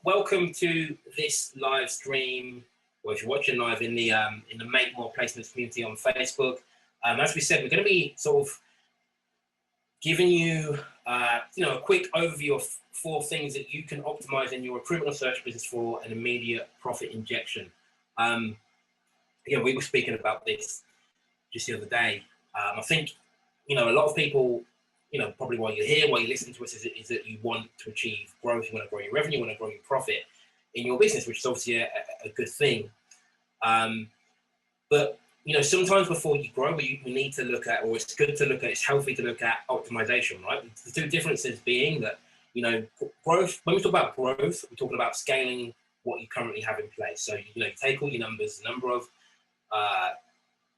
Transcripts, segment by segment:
Welcome to this live stream, or if you're watching live in the Make More Placements community on Facebook. As we said, we're going to be sort of giving you, a quick overview of 4 things that you can optimize in your recruitment or search business for an immediate profit injection. We were speaking about this just the other day. I think, a lot of people, probably why you're here, why you listen to us is that you want to achieve growth, you want to grow your revenue, you want to grow your profit in your business, which is obviously a good thing. But sometimes before you grow, you need to look at, or it's good to look at, it's healthy to look at optimization, right? The 2 differences being that, growth, when we talk about growth, we're talking about scaling what you currently have in place. So, you take all your numbers, the number of,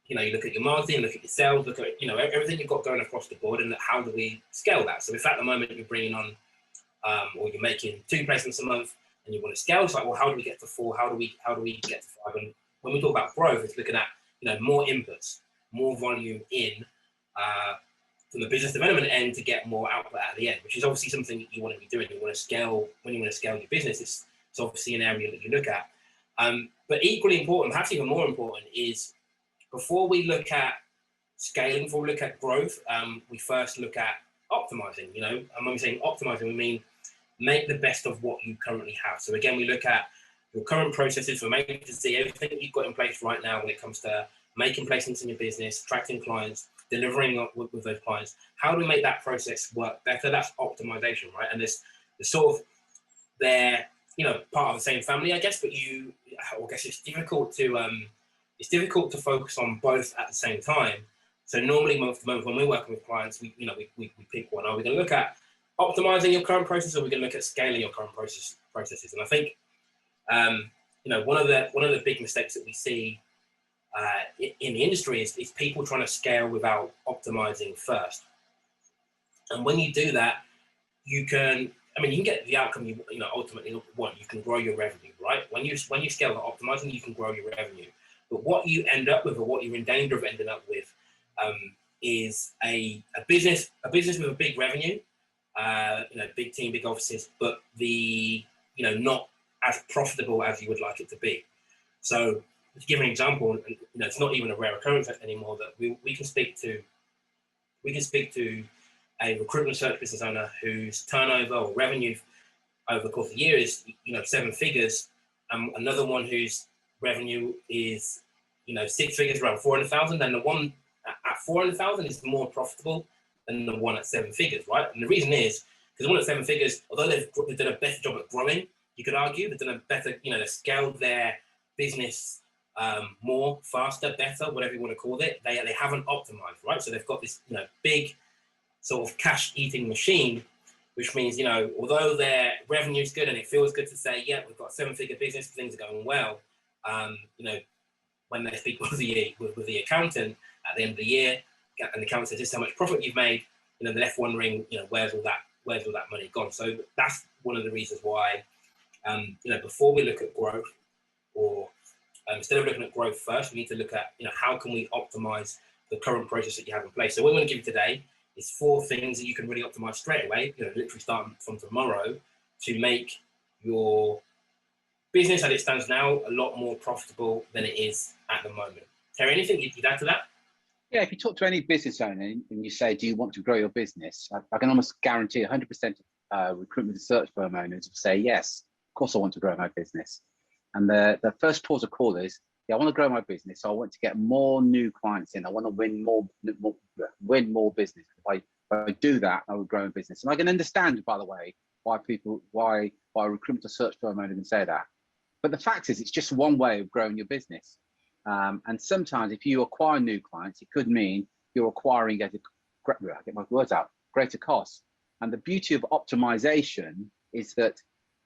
you look at your marketing, look at your sales, look at, everything you've got going across the board, and how do we scale that? So if at the moment you're bringing on, or you're making 2 placements a month and you want to scale, it's like, well, how do we get to 4? How do we get to 5? And when we talk about growth, it's looking at, more inputs, more volume in, from the business development end to get more output at the end, which is obviously something that you want to be doing. You want to scale, when you want to scale your business, it's obviously an area that you look at. But equally important, perhaps even more important, is before we look at scaling, before we look at growth, we first look at optimizing, and when we're saying optimizing, we mean make the best of what you currently have. So again, we look at your current processes for making to see everything that you've got in place right now when it comes to making placements in your business, attracting clients, delivering with those clients. How do we make that process work better? That's optimization, right? And this sort of, they're, part of the same family, I guess, but I guess it's difficult to focus on both at the same time. So normally month to month when we're working with clients, we pick one. Are we going to look at optimizing your current process, or are we going to look at scaling your current processes? And I think, one of the big mistakes that we see in the industry is people trying to scale without optimizing first. And when you do that, you can get the outcome you ultimately want. You can grow your revenue, right? When you scale the optimizing, you can grow your revenue. But what you end up with, or what you're in danger of ending up with, is a business with a big revenue, big team, big offices, but not as profitable as you would like it to be. So to give an example, it's not even a rare occurrence anymore that we can speak to a recruitment search business owner whose turnover or revenue over the course of the year is 7 figures, and another one whose revenue is 6 figures, around 400,000, and the one at 400,000 is more profitable than the one at 7 figures, right? And the reason is because the one at 7 figures, although they've done a better job at growing, you could argue they've done a better, they've scaled their business more, faster, better, whatever you want to call it. They haven't optimized, right? So they've got this big sort of cash eating machine, which means although their revenue is good and it feels good to say, yeah, we've got a 7-figure business, things are going well, when they speak with the accountant at the end of the year, and the accountant says, this is how much profit you've made, they're left wondering, where's all that money gone? So that's one of the reasons why, before we look at growth, or instead of looking at growth first, we need to look at, how can we optimize the current process that you have in place? So what I'm going to give you today is 4 things that you can really optimize straight away, literally starting from tomorrow, to make your business as it stands now a lot more profitable than it is at the moment. Terry, anything you'd add to that? Yeah, if you talk to any business owner and you say, do you want to grow your business? I can almost guarantee 100% of recruitment and search firm owners will say, yes, of course I want to grow my business. And the first port of call is, yeah, I want to grow my business. So I want to get more new clients in. I want to win more business. If I do that, I will grow a business. And I can understand, by the way, why a recruitment or search firm owner can say that. But the fact is, it's just one way of growing your business. And sometimes if you acquire new clients, it could mean you're acquiring at greater cost. And the beauty of optimization is that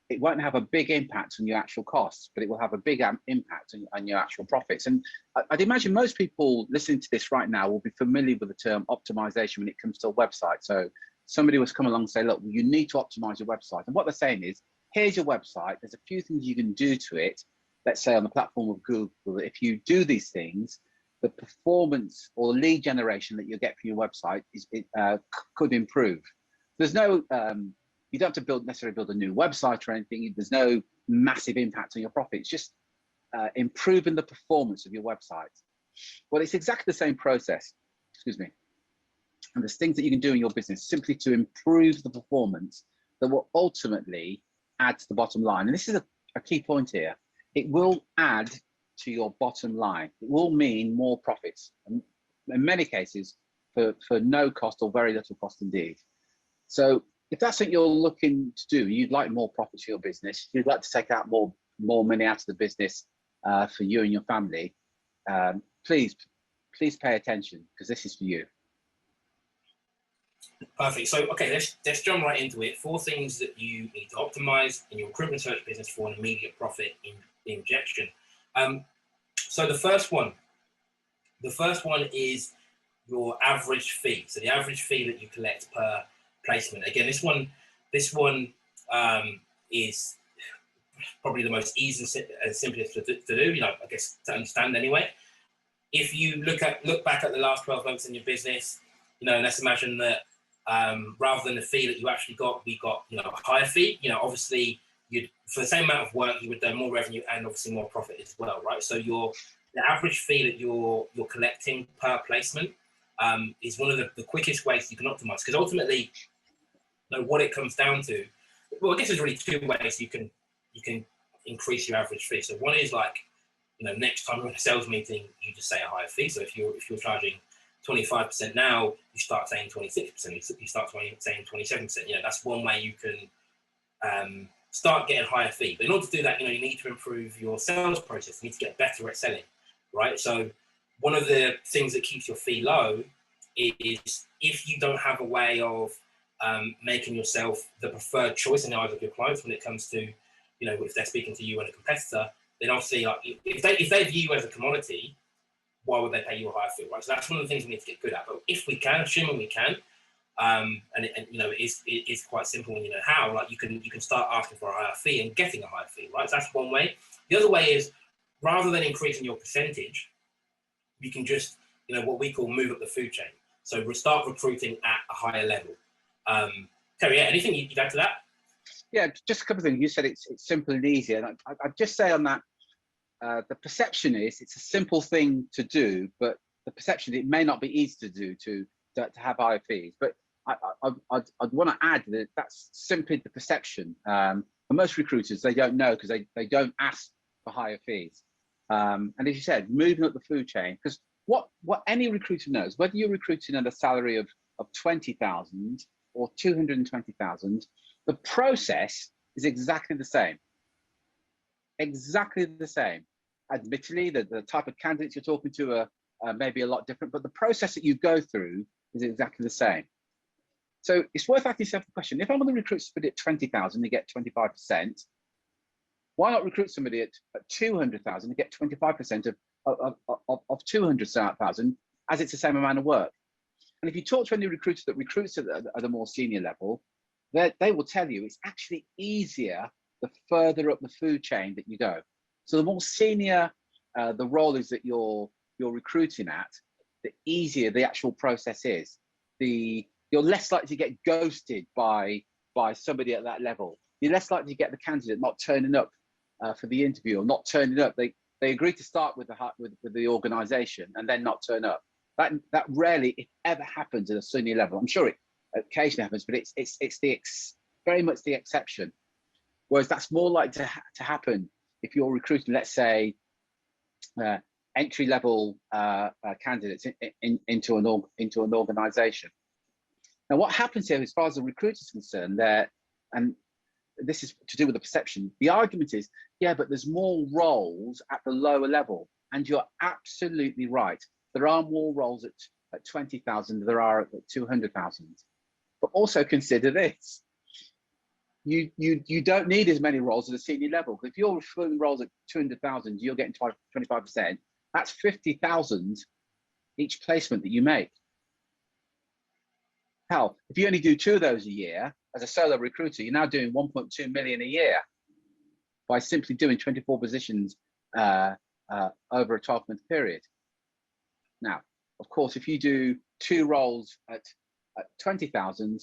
it won't have a big impact on your actual costs, but it will have a big impact on your actual profits. And I'd imagine most people listening to this right now will be familiar with the term optimization when it comes to a website. So somebody was come along and say, look, you need to optimize your website. And what they're saying is, here's your website. There's a few things you can do to it. Let's say on the platform of Google, if you do these things, the performance or lead generation that you get from your website could improve. There's no You don't have to necessarily build a new website or anything. There's no massive impact on your profit. It's just improving the performance of your website. Well, it's exactly the same process, excuse me. And there's things that you can do in your business simply to improve the performance that will ultimately add to the bottom line. And this is a key point here. It will add to your bottom line. It will mean more profits, and in many cases for no cost or very little cost indeed. So if that's what you're looking to do, you'd like more profits for your business, you'd like to take out more money out of the business for you and your family, please pay attention, because this is for you. Perfect. So, okay, let's jump right into it. 4 things that you need to optimize in your recruitment search business for an immediate profit injection. So the first one is your average fee. So the average fee that you collect per placement. Again, this one is probably the most easy and simplest to do. You know, I guess to understand anyway. If you look back at the last 12 months in your business, you know, let's imagine that rather than the fee that you actually got, we got, you know, a higher fee. You know, obviously, for the same amount of work, you would do more revenue and obviously more profit as well, right? So the average fee that you're collecting per placement is one of the quickest ways you can optimize, because ultimately, you know, what it comes down to, well, I guess there's really 2 ways you can increase your average fee. So one is like, you know, next time you're in a sales meeting, you just say a higher fee. So if you're charging 25% now, you start saying 26%. You start saying 27%. You know, that's one way you can start getting higher fee. But in order to do that, you know, you need to improve your sales process. You need to get better at selling, right? So one of the things that keeps your fee low is if you don't have a way of making yourself the preferred choice in the eyes of your clients when it comes to, you know, if they're speaking to you and a competitor, then obviously, like, if they view you as a commodity, why would they pay you a higher fee, right? So that's one of the things we need to get good at. But if we can, assuming we can, and you know, it is quite simple when you know how. Like, you can start asking for a higher fee and getting a higher fee, right? So that's one way. The other way is, rather than increasing your percentage, you can just, you know, what we call move up the food chain. So we start recruiting at a higher level. Terry, yeah, anything you'd add to that? Yeah, just a couple of things. You said it's simple and easy, and I'd just say on that, the perception is it's a simple thing to do, but the perception, it may not be easy to do to have higher fees. But I'd want to add that that's simply the perception. And most recruiters, they don't know, because they don't ask for higher fees. And as you said, moving up the food chain, because what any recruiter knows, whether you're recruiting at a salary of 20,000 or 220,000, the process is exactly the same. Exactly the same. Admittedly, the type of candidates you're talking to are maybe a lot different, but the process that you go through is exactly the same. So it's worth asking yourself the question: if I'm going to recruit somebody at 20,000 and get 25%, why not recruit somebody at 200,000 and get 25% of 200,000, as it's the same amount of work? And if you talk to any recruiter that recruits at a more senior level, they will tell you it's actually easier the further up the food chain that you go. So the more senior the role is that you're recruiting at, the easier the actual process is. You're less likely to get ghosted by somebody at that level. You're less likely to get the candidate not turning up for the interview, or not turning up. They agree to start with the organisation and then not turn up. That rarely, if ever, happens at a senior level. I'm sure it occasionally happens, but it's very much the exception. Whereas that's more likely to happen if you're recruiting, let's say, entry-level candidates into an organisation. Now, what happens here, as far as the recruiter is concerned, and this is to do with the perception, the argument is, yeah, but there's more roles at the lower level, and you're absolutely right. There are more roles at 20,000 than there are at 200,000. But also consider this. You don't need as many roles at a senior level. If you're filling roles at 200,000, you're getting 25%. That's 50,000 each placement that you make. Hell, if you only do 2 of those a year as a solo recruiter, you're now doing 1.2 million a year by simply doing 24 positions over a 12-month period. Now, of course, if you do 2 roles at 20,000,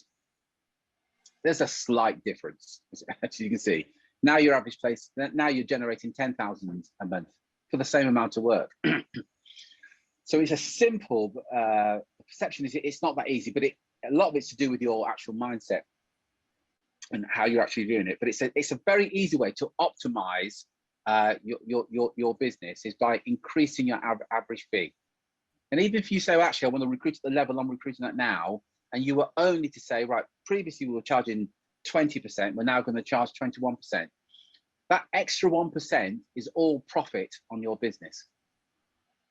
there's a slight difference, as you can see. Now your average place, now you're generating 10,000 a month for the same amount of work. So it's a simple, perception is it's not that easy, but a lot of it's to do with your actual mindset and how you're actually doing it. But it's a very easy way to optimize your business is by increasing your average fee. And even if you say, well, actually, I want to recruit at the level I'm recruiting at now, and you were only to say, right, previously we were charging 20%, we're now going to charge 21%. That extra 1% is all profit on your business.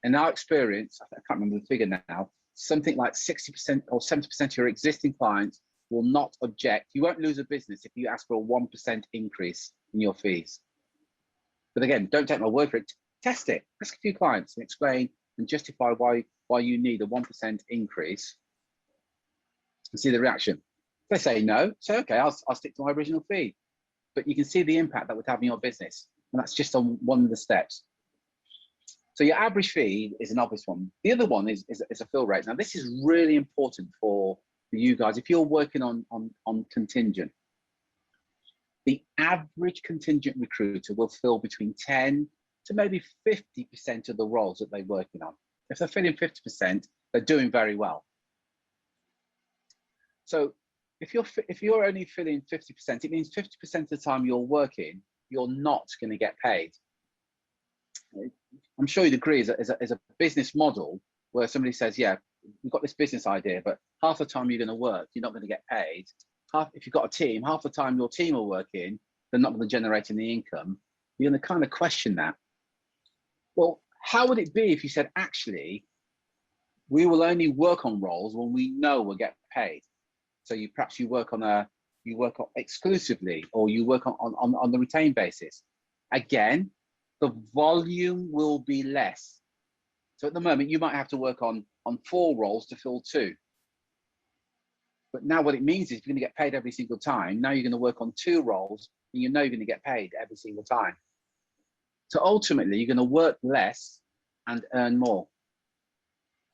In our experience, I can't remember the figure now, something like 60% or 70% of your existing clients will not object. You won't lose a business if you ask for a 1% increase in your fees. But again, don't take my word for it. Test it. Ask a few clients and explain and justify why you need a 1% increase and see the reaction. If they say no, say, okay, I'll stick to my original fee. But you can see the impact that would have on your business. And that's just on one of the steps. So your average fee is an obvious one. The other one is a fill rate. Now, this is really important for you guys. If you're working on contingent, the average contingent recruiter will fill between 10 to maybe 50% of the roles that they're working on. If they're filling 50%, they're doing very well. So if you're only filling 50%, it means 50% of the time you're working, you're not going to get paid. I'm sure you'd agree as a business model where somebody says, yeah, we've got this business idea, but half the time you're going to work, you're not going to get paid. If you've got a team, half the time your team are working, they're not going to generate any income. You're going to kind of question that. Well, how would it be if you said, actually, we will only work on roles when we know we'll get paid? So perhaps you work on exclusively, or you work on the retained basis. Again, the volume will be less. So at the moment, you might have to work on 4 roles to fill 2. But now what it means is you're going to get paid every single time. Now you're going to work on 2 roles, and you know you're going to get paid every single time. So ultimately, you're going to work less and earn more.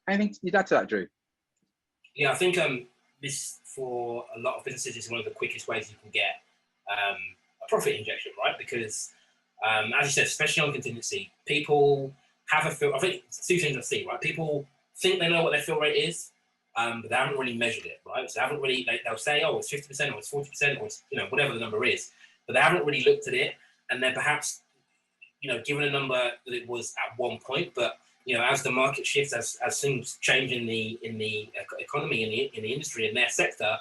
Anything you'd add to that, Drew? Yeah, I think this, for a lot of businesses, is one of the quickest ways you can get a profit injection, right? Because as you said, especially on contingency, people have a feel. I think it's 2 things I see, right? People think they know what their fill rate is, but they haven't really measured it, right? So they haven't really. They'll say, oh, it's 50%, or it's 40%, or it's whatever the number is, but they haven't really looked at it, and they're perhaps given a number that it was at one point, but as the market shifts, as things change in the economy, in the industry, in their sector,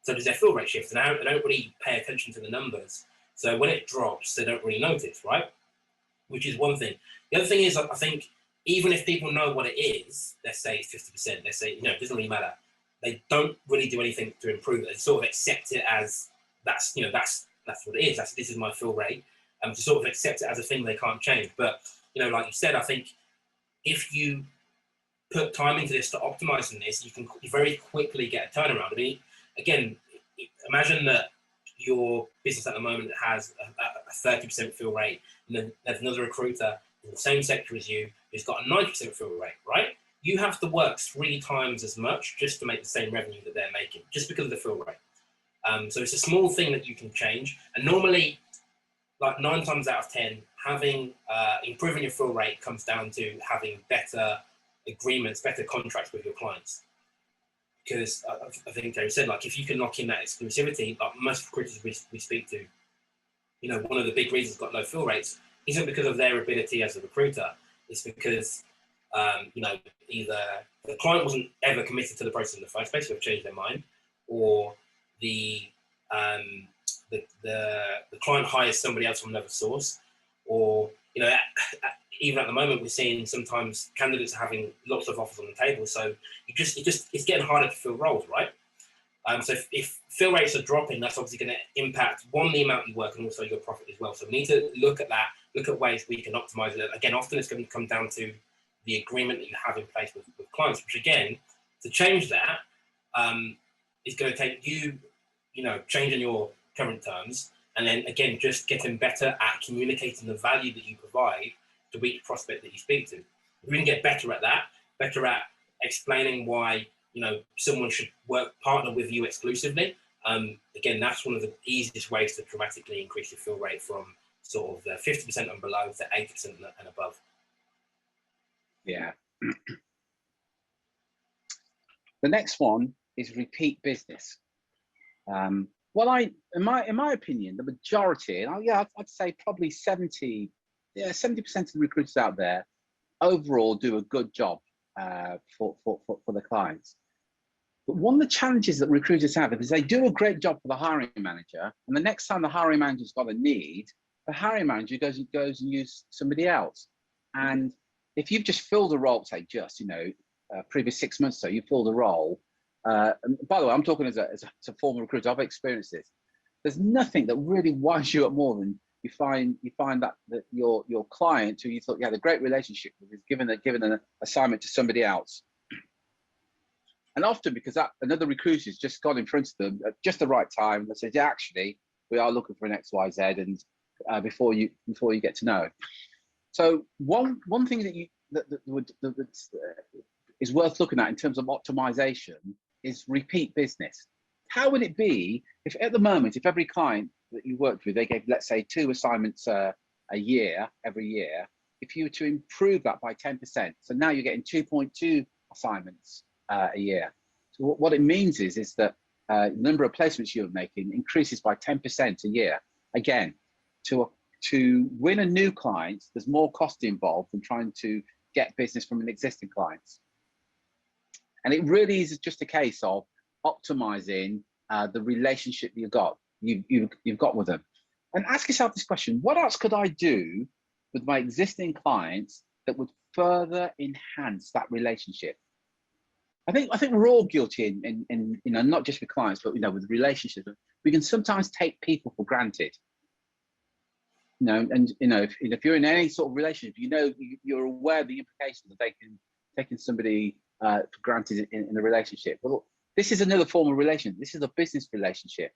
so does their fill rate shift, and they don't really pay attention to the numbers. So when it drops, they don't really notice, right? Which is one thing. The other thing is, I think, even if people know what it is, let's say it's 50%, let's say, it doesn't really matter. They don't really do anything to improve it. They sort of accept it as that's what it is. This is my fill rate. To sort of accept it as a thing they can't change. But, like you said, I think if you put time into this to optimizing this, you can very quickly get a turnaround. I mean, again, imagine that your business at the moment has a 30% fill rate, and then there's another recruiter in the same sector as you who's got a 90% fill rate, right? You have to work 3 times as much just to make the same revenue that they're making, just because of the fill rate. So it's a small thing that you can change, and normally, like 9 times out of 10, having improving your fill rate comes down to having better agreements, better contracts with your clients. Because I think Jerry said, like, if you can lock in that exclusivity, like most recruiters we speak to, one of the big reasons got low fill rates isn't because of their ability as a recruiter. It's because, either the client wasn't ever committed to the process in the first place, so they've changed their mind, or the client hires somebody else from another source, or even at the moment we're seeing sometimes candidates having lots of offers on the table, so it's getting harder to fill roles, right? So if fill rates are dropping, that's obviously going to impact the amount you work and also your profit as well. So we need to look at that, look at ways we can optimize it. Again, often it's going to come down to the agreement that you have in place with clients, which again, to change that is going to take you changing your current terms, and then again, just getting better at communicating the value that you provide to each prospect that you speak to. If we can get better at that, better at explaining why someone should partner with you exclusively, Again, that's one of the easiest ways to dramatically increase your fill rate from sort of the 50% and below to 80% and above. Yeah. The next one is repeat business. Well, in my opinion, the majority, and I'd say probably 70% of the recruiters out there overall do a good job for the clients. But one of the challenges that recruiters have is they do a great job for the hiring manager, and the next time the hiring manager's got a need, the hiring manager goes and uses somebody else. And if you've just filled a role, say previous 6 months or so, you filled a role. And by the way, I'm talking as a former recruiter. I've experienced this. There's nothing that really winds you up more than you find that your client, who you thought you had a great relationship with, is given an assignment to somebody else. And often because another recruiter's just got in front of them at just the right time and said, yeah, actually, we are looking for an XYZ, and before you get to know. So one thing that is worth looking at in terms of optimization is repeat business. How would it be if at the moment, if every client that you worked with, they gave, let's say, 2 assignments a year, every year, if you were to improve that by 10%, so now you're getting 2.2 assignments a year. So what it means is that the number of placements you're making increases by 10% a year. Again, to win a new client, there's more cost involved than trying to get business from an existing client. And it really is just a case of optimizing the relationship you've got with them. And ask yourself this question: what else could I do with my existing clients that would further enhance that relationship? I think we're all guilty in not just with clients, but with relationships. We can sometimes take people for granted. If you're in any sort of relationship, you're aware of the implications of taking somebody for granted in a relationship. Well, this is another form of relationship. This is a business relationship.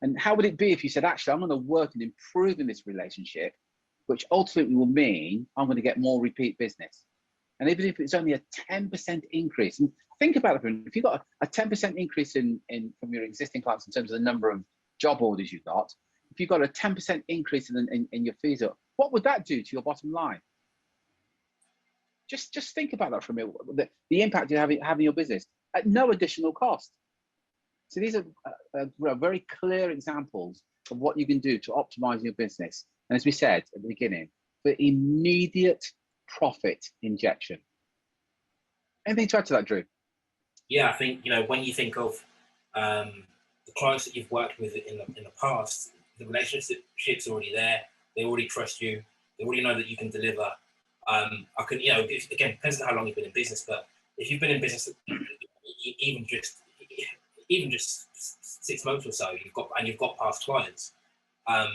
And how would it be if you said, actually, I'm going to work on improving this relationship, which ultimately will mean I'm going to get more repeat business. And even if it's only a 10% increase, and think about it, if you've got a 10% increase from your existing clients in terms of the number of job orders you've got, if you've got a 10% increase in your fees, what would that do to your bottom line? Just think about that for a minute, the impact you have in your business at no additional cost. So these are very clear examples of what you can do to optimize your business. And as we said at the beginning, for immediate profit injection. Anything to add to that, Drew? Yeah, I think, when you think of the clients that you've worked with in the past, the relationship's already there. They already trust you. They already know that you can deliver. Again, depends on how long you've been in business, but if you've been in business even just 6 months or so, you've got past clients, I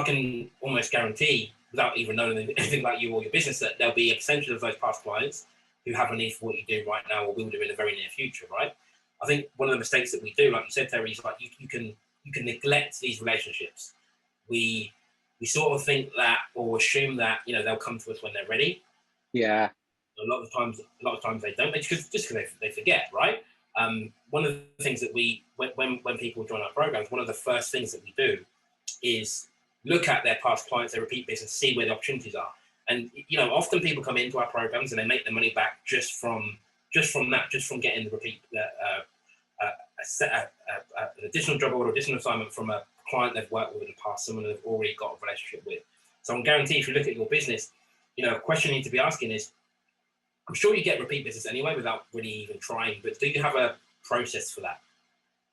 can almost guarantee, without even knowing anything about you or your business, that there'll be a percentage of those past clients who have a need for what you do right now or will do in the very near future, right? I think one of the mistakes that we do, like you said, Terry, is like you can neglect these relationships. We sort of think that, or assume that, they'll come to us when they're ready. Yeah. A lot of times they don't, just because they forget, right? One of the things that when people join our programs, one of the first things that we do is look at their past clients, their repeat business, see where the opportunities are. And often people come into our programs and they make their money back just from getting the repeat an additional job order, additional assignment from a client they've worked with in the past, someone they've already got a relationship with. So I can guarantee, if you look at your business, a question you need to be asking is, I'm sure you get repeat business anyway without really even trying, but do you have a process for that?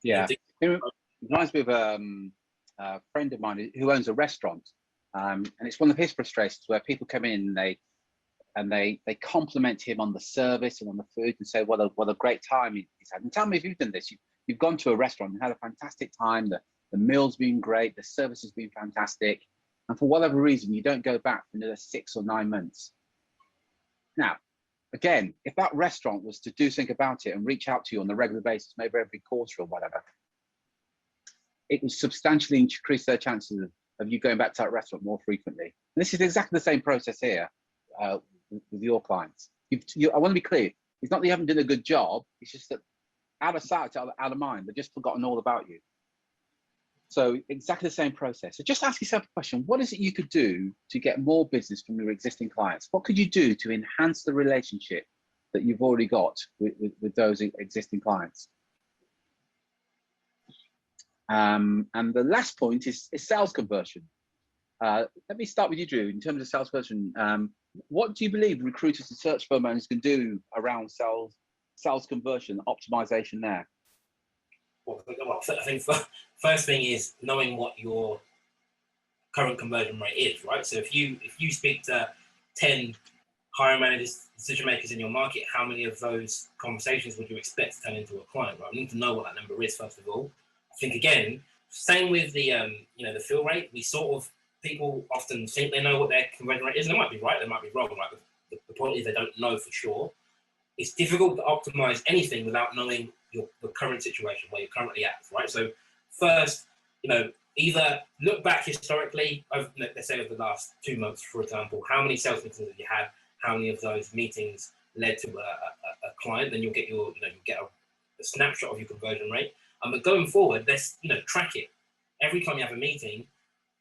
Yeah, it reminds me of a friend of mine who owns a restaurant, and it's one of his frustrations where people come in and they compliment him on the service and on the food and say what a great time he's had. And tell me if you've done this. You've gone to a restaurant and had a fantastic time. The meal's been great. The service has been fantastic. And for whatever reason, you don't go back for another 6 or 9 months. Now, again, if that restaurant was to do something about it and reach out to you on a regular basis, maybe every quarter or whatever, it would substantially increase their chances of you going back to that restaurant more frequently. And this is exactly the same process here with your clients. I want to be clear. It's not that you haven't done a good job. It's just that out of sight, out of mind. They've just forgotten all about you. So exactly the same process. So just ask yourself a question: what is it you could do to get more business from your existing clients? What could you do to enhance the relationship that you've already got with those existing clients? And the last point is sales conversion. Let me start with you, Drew. In terms of sales conversion, what do you believe recruiters and search firm owners can do around sales conversion optimization there? Well, I think first thing is knowing what your current conversion rate is, right? So if you speak to 10 hiring managers, decision makers in your market, how many of those conversations would you expect to turn into a client, right? We need to know what that number is, first of all. I think, again, same with the the fill rate. People often think they know what their conversion rate is, and they might be right, they might be wrong, right? But the point is they don't know for sure. It's difficult to optimize anything without knowing the current situation, where you're currently at, right? So first, either look back historically, let's say over the last 2 months, for example, how many sales meetings have you had? How many of those meetings led to a client? Then you'll get a snapshot of your conversion rate. But going forward, let's track it. Every time you have a meeting,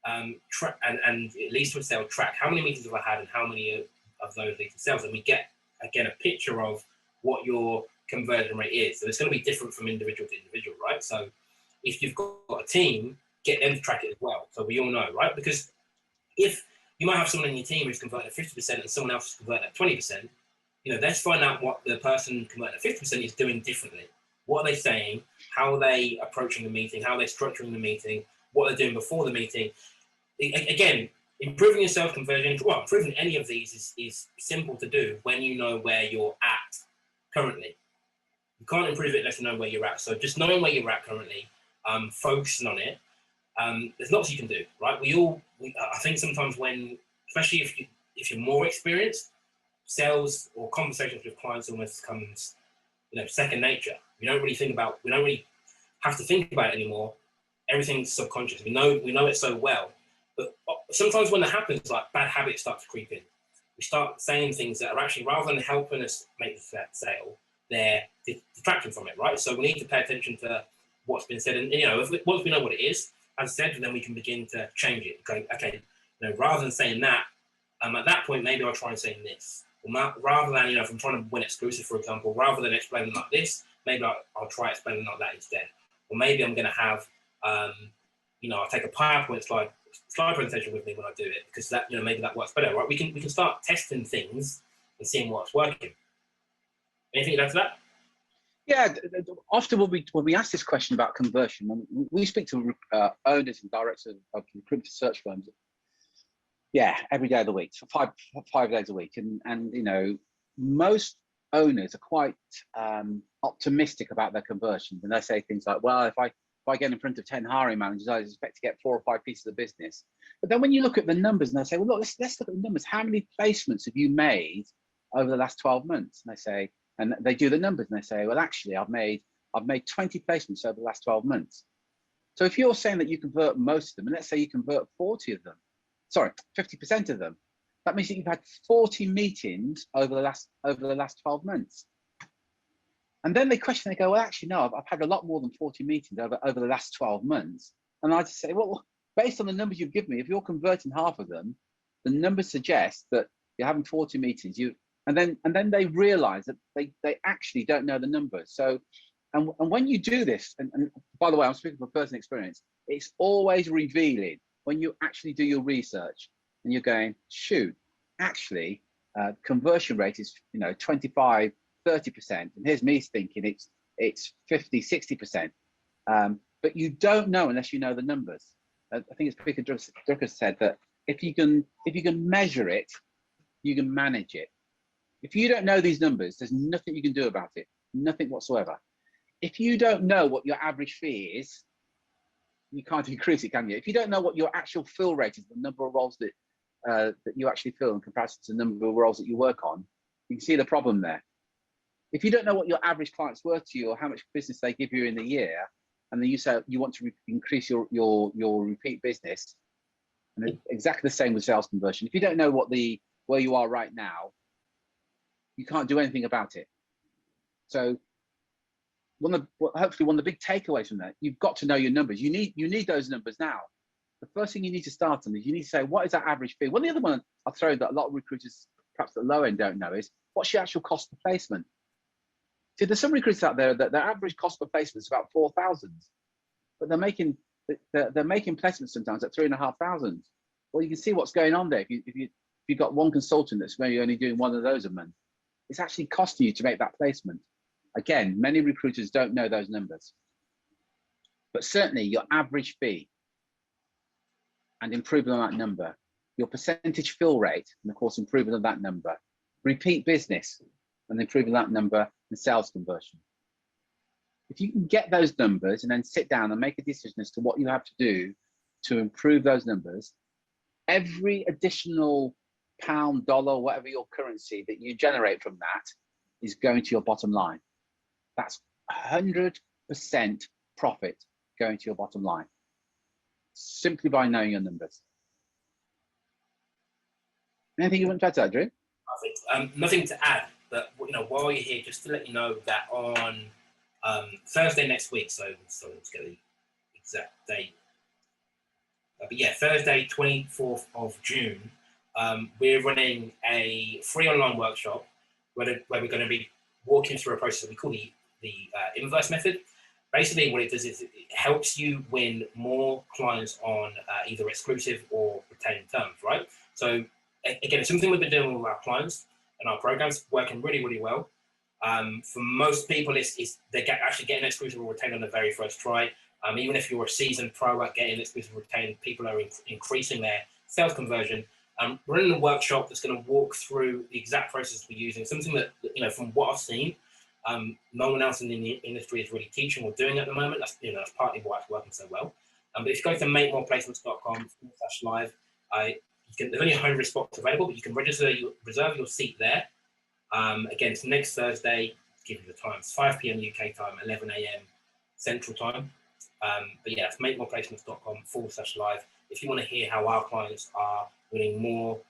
and at least with sales, track how many meetings have I had and how many of those lead to sales, and we get again a picture of what your conversion rate is. So it's going to be different from individual to individual, right? So if you've got a team, get them to track it as well, so we all know, right? Because if you might have someone in your team who's converting at 50% and someone else is converting at 20%, let's find out what the person converting at 50% is doing differently. What are they saying? How are they approaching the meeting? How are they structuring the meeting? What they're doing before the meeting? Again, improving your sales conversion, improving any of these is simple to do when you know where you're at currently. You can't improve it unless you know where you're at. So just knowing where you're at currently, focusing on it, there's lots you can do, right? I think sometimes especially if you're more experienced, sales or conversations with clients almost becomes, second nature. We don't really have to think about it anymore. Everything's subconscious. We know it so well. But sometimes when that happens, like bad habits start to creep in. We start saying things that are actually, rather than helping us make that sale, they're detracting from it, right? So we need to pay attention to what's been said. And, once we know what it is, as I said, then we can begin to change it. Okay, rather than saying that, at that point, maybe I'll try and say this. Or rather than, if I'm trying to win exclusive, for example, rather than explaining like this, maybe I'll try explaining like that instead. Or maybe I'm going to have, I'll take a PowerPoint slide presentation with me when I do it, because that, maybe that works better, right? We can start testing things and seeing what's working. Anything to add to that? Yeah, often when we ask this question about conversion, when we speak to owners and directors of recruitment search firms, every day of the week, so five days a week, and most owners are quite optimistic about their conversions, and they say things like, well, if I get in front of 10 hiring managers, I expect to get 4 or 5 pieces of business. But then when you look at the numbers and they say, well, look, let's look at the numbers. How many placements have you made over the last 12 months? And they do the numbers and they say, well, actually, I've made 20 placements over the last 12 months. So if you're saying that you convert most of them, and let's say you convert 50% of them, that means that you've had 40 meetings over the last 12 months. And then they question, they go, well, actually, no, I've had a lot more than 40 meetings over the last 12 months. And I just say, well, based on the numbers you've given me, if you're converting half of them, the numbers suggest that you're having 40 meetings. And then they realize that they actually don't know the numbers. So, and when you do this, and by the way, I'm speaking from personal experience, it's always revealing when you actually do your research and you're going, shoot, actually, conversion rate is 25, 30%, and here's me thinking it's 50, 60%. But you don't know unless you know the numbers. I think it's Peter Drucker said that if you can measure it, you can manage it. If you don't know these numbers, there's nothing you can do about it, nothing whatsoever. If you don't know what your average fee is, you can't increase it, can you? If you don't know what your actual fill rate is, the number of roles that you actually fill in comparison to the number of roles that you work on, you can see the problem there. If you don't know what your average client's worth to you or how much business they give you in the year, and then you say you want to increase your repeat business, and it's exactly the same with sales conversion. If you don't know where you are right now, you can't do anything about it. So hopefully one of the big takeaways from that, you've got to know your numbers. You need those numbers now. The first thing you need to start on is you need to say, what is that average fee? One of the other one I'll throw that a lot of recruiters, perhaps at the low end, don't know is, what's your actual cost per placement? See, there's some recruiters out there that their average cost per placement is about 4,000, but they're making placements sometimes at 3,500. Well, you can see what's going on there. If you've got one consultant that's maybe only doing one of those a month, it's actually costing you to make that placement. Again, many recruiters don't know those numbers, but certainly your average fee and improving on that number, your percentage fill rate, and of course, improving on that number, repeat business and improving that number, and sales conversion. If you can get those numbers and then sit down and make a decision as to what you have to do to improve those numbers, every additional pound, dollar, whatever your currency that you generate from that is going to your bottom line. That's 100% profit going to your bottom line, simply by knowing your numbers. Anything you want to add to that, Drew? Perfect. Nothing to add, but while you're here, just to let you know that on Thursday next week, so let's get the exact date. But yeah, Thursday, 24th of June, we're running a free online workshop where we're going to be walking through a process that we call the inverse method. Basically, what it does is it helps you win more clients on either exclusive or retained terms, right? So again, it's something we've been doing with our clients and our programs, working really, really well. For most people, they're actually getting exclusive or retained on the very first try. Even if you're a seasoned pro at getting exclusive or retained, people are increasing their sales conversion. We're in a workshop that's going to walk through the exact process we're using, something that, from what I've seen, no one else in the industry is really teaching or doing at the moment. That's partly why it's working so well. But if you go to makemoreplacements.com/live, there's only 100 spots available, but you can reserve your seat there. Again, it's next Thursday. Give you the time. It's 5 p.m. UK time, 11 a.m. Central time. But yeah, it's makemoreplacements.com/live. If you want to hear how our clients are winning more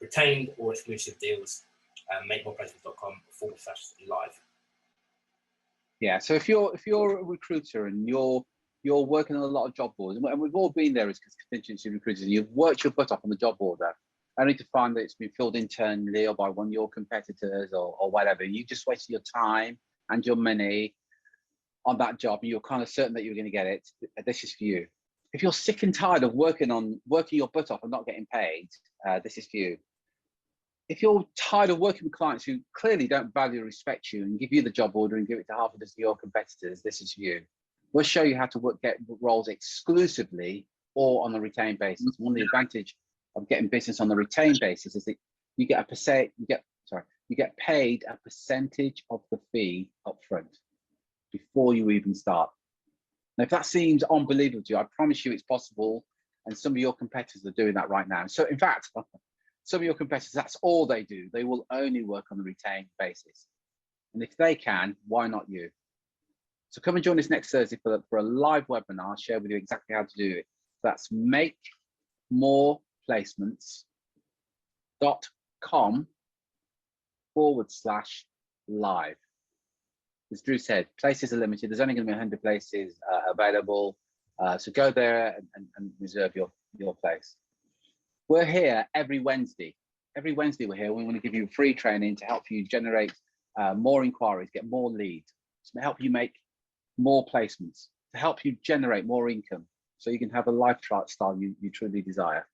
retained or exclusive deals, makemoreplacements.com/live. Yeah. So if you're a recruiter and you're working on a lot of job boards, and we've all been there as contingency recruiters, and you've worked your butt off on the job order, only to find that it's been filled internally or by one of your competitors or whatever. You just wasted your time and your money on that job, and you're kind of certain that you're going to get it. This is for you. If you're sick and tired of working your butt off and not getting paid, this is for you. If you're tired of working with clients who clearly don't value or respect you and give you the job order and give it to half a dozen of your competitors, this is for you. We'll show you how to get roles exclusively or on a retained basis. One of the advantage of getting business on the retained basis is that you get paid a percentage of the fee up front before you even start. Now, if that seems unbelievable to you, I promise you it's possible, and some of your competitors are doing that right now. So in fact, some of your competitors, that's all they do. They will only work on the retained basis. And if they can, why not you? So come and join us next Thursday for a live webinar. I'll share with you exactly how to do it. That's makemoreplacements.com/live. As Drew said, places are limited. There's only going to be 100 places available. So go there and reserve your place. We're here every Wednesday. Every Wednesday we're here. We want to give you free training to help you generate more inquiries, get more leads, to help you make more placements, to help you generate more income so you can have a lifestyle you truly desire.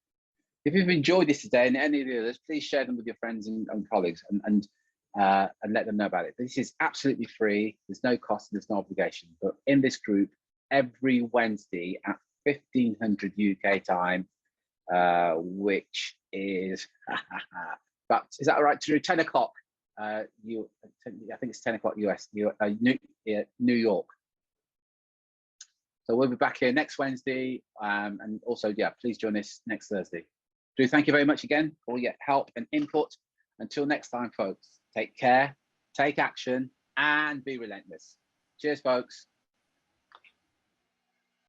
If you've enjoyed this today and any of the others, please share them with your friends and colleagues and let them know about it. This is absolutely free. There's no cost, there's no obligation. But in this group, every Wednesday at 1500 UK time, which is, but is that all right? To 10 o'clock, I think it's 10 o'clock US, New York. So we'll be back here next Wednesday, and also, yeah, please join us next Thursday. Drew, thank you very much again for all your help and input. Until next time, folks, take care, take action, and be relentless. Cheers, folks.